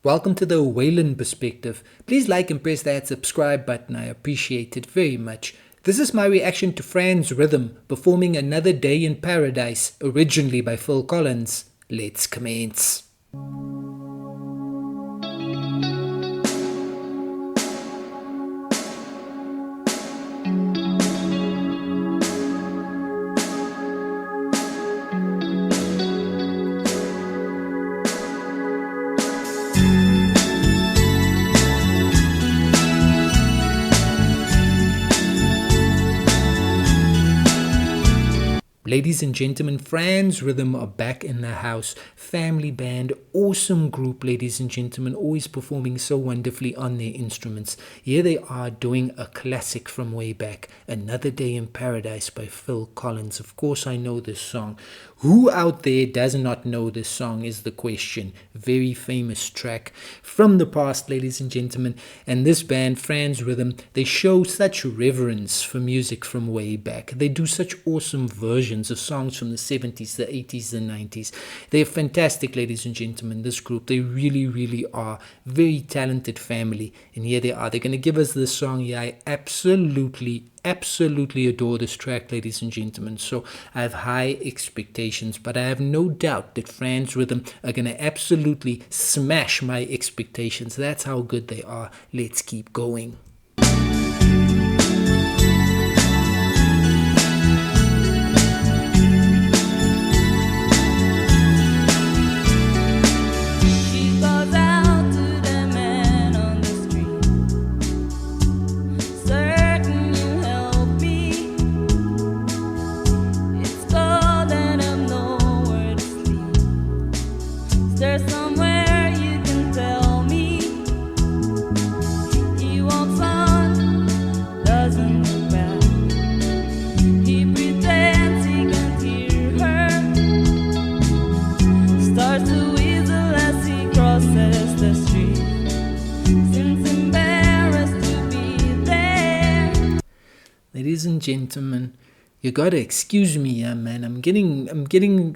Welcome to the Waylon perspective. Please like and press that subscribe button. I appreciate it very much. This is my reaction to FRANZ Rhythm performing Another Day in Paradise, originally by Phil Collins. Let's commence. Ladies and gentlemen, FRANZ Rhythm are back in the house. Family band, awesome group, ladies and gentlemen, always performing so wonderfully on their instruments. Here they are doing a classic from way back, Another Day in Paradise by Phil Collins. Of course, I know this song. Who out there does not know this song is the question. Very famous track from the past, ladies and gentlemen. And this band, FRANZ Rhythm, they show such reverence for music from way back. They do such awesome versions of songs from the 70s, the 80s, the 90s. They're fantastic, ladies and gentlemen, this group. They really, really are. Very talented family. And here they are. They're going to give us this song here. I absolutely adore this track, ladies and gentlemen. So I have high expectations, but I have no doubt that FRANZ Rhythm are going to absolutely smash my expectations. That's how good they are. Let's keep going. There's somewhere you can tell me. He walks on, doesn't look back. He pretends he can't hear her. Starts to whistle as he crosses the street. Seems embarrassed to be there. Ladies and gentlemen, you gotta excuse me, man. I'm getting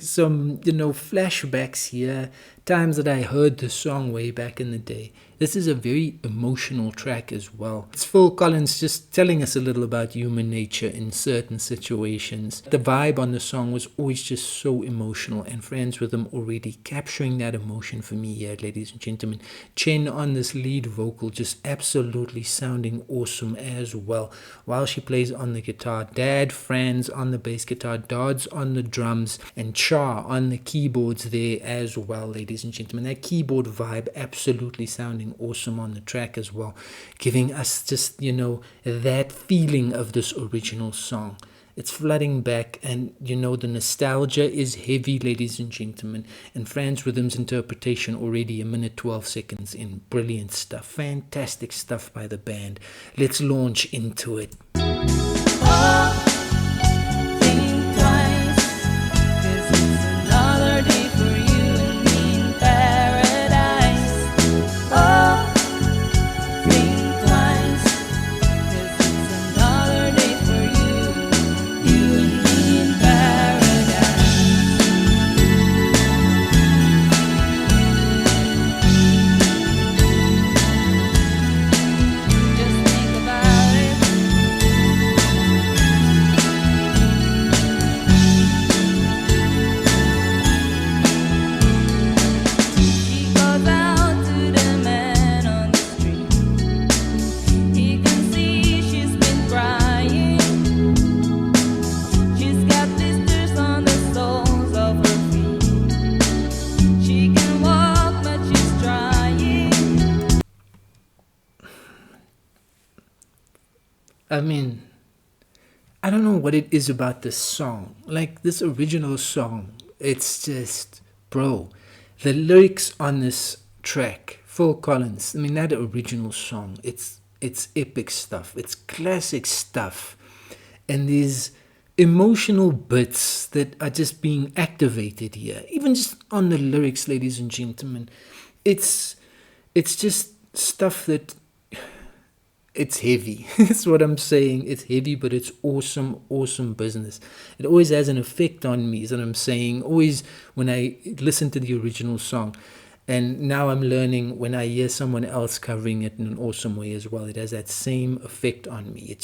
some, flashbacks here. Times that I heard this song way back in the day. This is a very emotional track as well. It's Phil Collins just telling us a little about human nature in certain situations. The vibe on the song was always just so emotional, and FRANZ Rhythm already capturing that emotion for me here, ladies and gentlemen. Chen on this lead vocal just absolutely sounding awesome as well. While she plays on the guitar, Dad FRANZ on the bass guitar, Dodds on the drums, and Cha on the keyboards there as well, ladies and gentlemen. That keyboard vibe absolutely sounding awesome on the track as well, giving us just that feeling of this original song. It's flooding back, and the nostalgia is heavy, ladies and gentlemen. And FRANZ Rhythm's interpretation already 1 minute 12 seconds in. Brilliant stuff, fantastic stuff by the band. Let's launch into it. I mean, I don't know what it is about this song. Like this original song, it's just, bro, the lyrics on this track, Phil Collins, I mean, that original song, it's epic stuff. It's classic stuff. And these emotional bits that are just being activated here, even just on the lyrics, ladies and gentlemen, it's just stuff that it's heavy. That's what I'm saying. It's heavy, but it's awesome, awesome business. It always has an effect on me, is what I'm saying. Always when I listen to the original song, And now I'm learning when I hear someone else covering it in an awesome way as well, it has that same effect on me.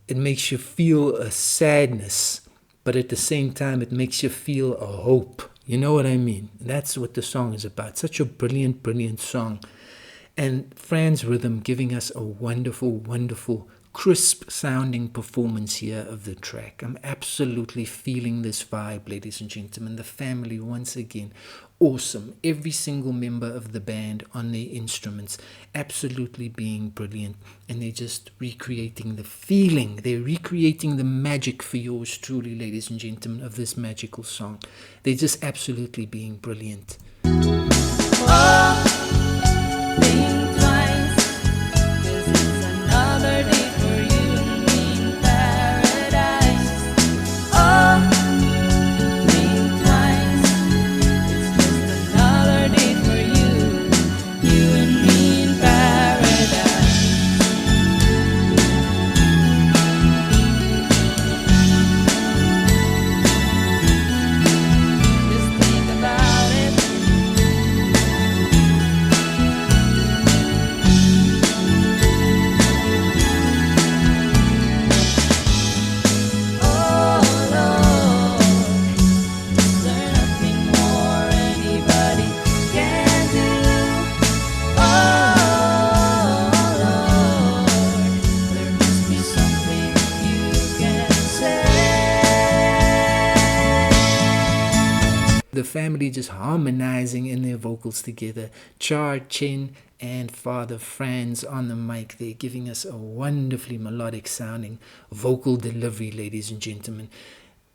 It makes you feel a sadness, but at the same time, it makes you feel a hope. You know what I mean? That's what the song is about. Such a brilliant, brilliant song. And Franz Rhythm giving us a wonderful, wonderful, crisp sounding performance here of the track. I'm absolutely feeling this vibe, ladies and gentlemen. The family, once again, awesome. Every single member of the band on their instruments, absolutely being brilliant. And they're just recreating the feeling. They're recreating the magic for yours truly, ladies and gentlemen, of this magical song. They're just absolutely being brilliant. Think twice, 'cause it's another day for you and me in paradise. Oh, think twice, it's just another day for you and me in paradise. Just think about it. Oh Lord, is there nothing more anybody can do? Oh Lord, there must be something you can say. The family just harmonizing in their vocals together. Char, Chin, and Father Franz on the mic. They're giving us a wonderfully melodic sounding vocal delivery, ladies and gentlemen.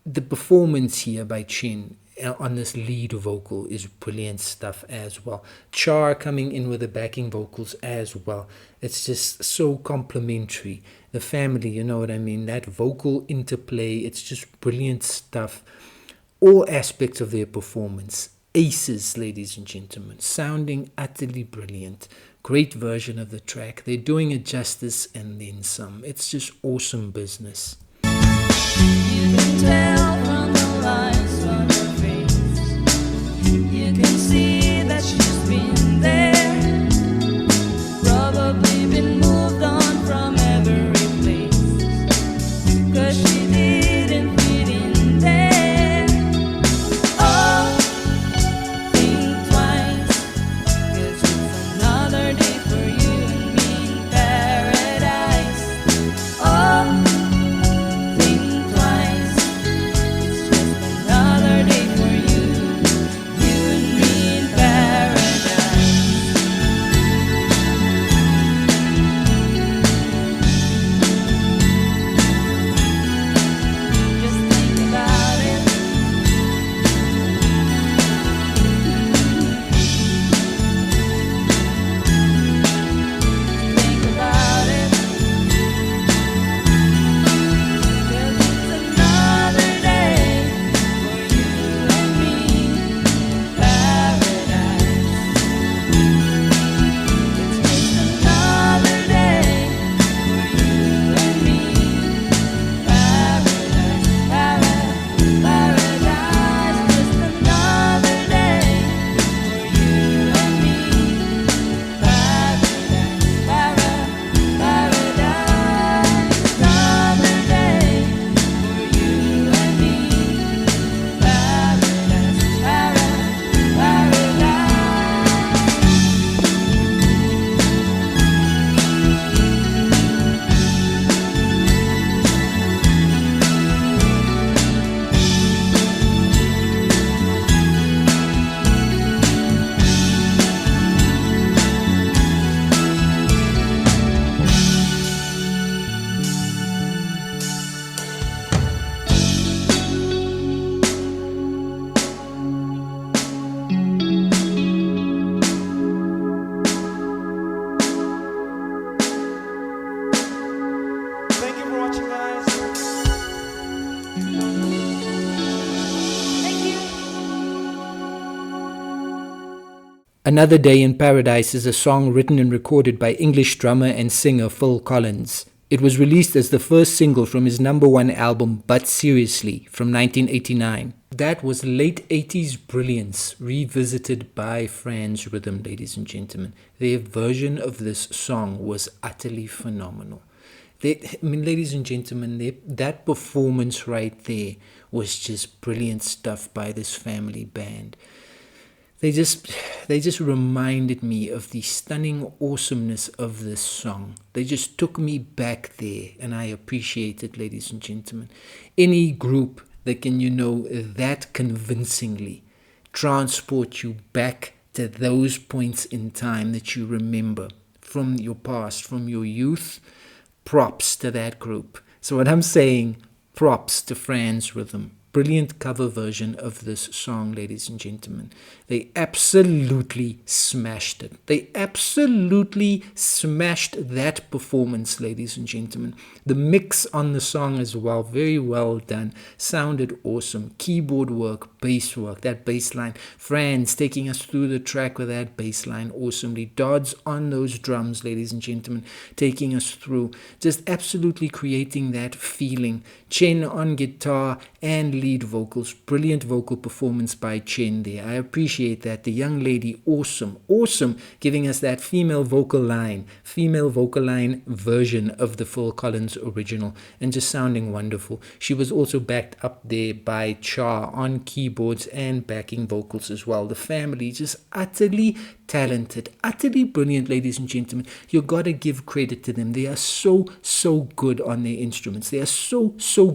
The performance here by Chin on this lead vocal is brilliant stuff as well. Char coming in with the backing vocals as well. It's just so complimentary. The family, you know what I mean? That vocal interplay, it's just brilliant stuff. All aspects of their performance, aces, ladies and gentlemen, sounding utterly brilliant. Great version of the track. They're doing it justice and then some. It's just awesome business. You can tell from the lines on her face. You can see that she's been there. Probably been moved on from every place. 'Cause she didn't fit in there. Oh, think twice, 'cause it's another day for you and me in paradise. Oh, think twice, it's just another day for you and me in paradise. Just think about it. Think about it. 'Cause it's another day for you and me in paradise. It's just another day for you and me in paradise. Paradise. Just another day for you and me in paradise. Paradise. Another day for you and me in paradise. Paradise. Thank you for watching, guys. Thank you. Another Day in Paradise is a song written and recorded by English drummer and singer Phil Collins. It was released as the first single from his number one album, But Seriously, from 1989. That was late 80s brilliance, revisited by FRANZ Rhythm, ladies and gentlemen. Their version of this song was utterly phenomenal. Ladies and gentlemen, that performance right there was just brilliant stuff by this family band. They just reminded me of the stunning awesomeness of this song. They just took me back there, and I appreciate it, ladies and gentlemen. Any group that can, that convincingly transport you back to those points in time that you remember from your past, from your youth, props to that group. So what I'm saying, props to FRANZ Rhythm. Brilliant cover version of this song, ladies and gentlemen. They absolutely smashed it. They absolutely smashed that performance, ladies and gentlemen. The mix on the song as well, very well done. Sounded awesome. Keyboard work, bass work, that bass line. FRANZ taking us through the track with that bass line awesomely. Dodds on those drums, ladies and gentlemen, taking us through. Just absolutely creating that feeling. Chen on guitar and lead vocals. Brilliant vocal performance by Chen there. I appreciate that. The young lady, awesome, giving us that female vocal line version of the Phil Collins original, and just sounding wonderful. She was also backed up there by Cha on keyboards and backing vocals as well. The family just utterly talented, utterly brilliant, ladies and gentlemen. You gotta give credit to them. They are so good on their instruments. They are so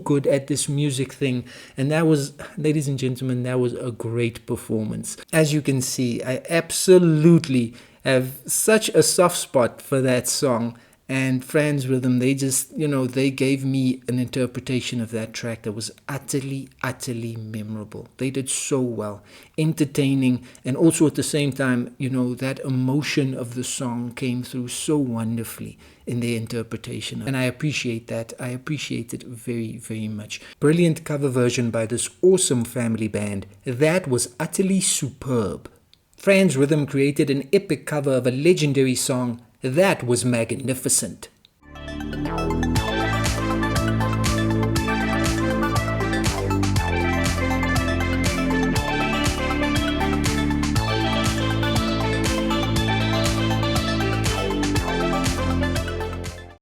good at this music thing. And that was, ladies and gentlemen, that was a great performance. As you can see, I absolutely have such a soft spot for that song. And FRANZ Rhythm, they just, they gave me an interpretation of that track that was utterly memorable. They did so well, entertaining, and also at the same time, that emotion of the song came through so wonderfully in their interpretation. And I appreciate that. I appreciate it very much. Brilliant cover version by this awesome family band. That was utterly superb. FRANZ Rhythm created an epic cover of a legendary song. That was magnificent.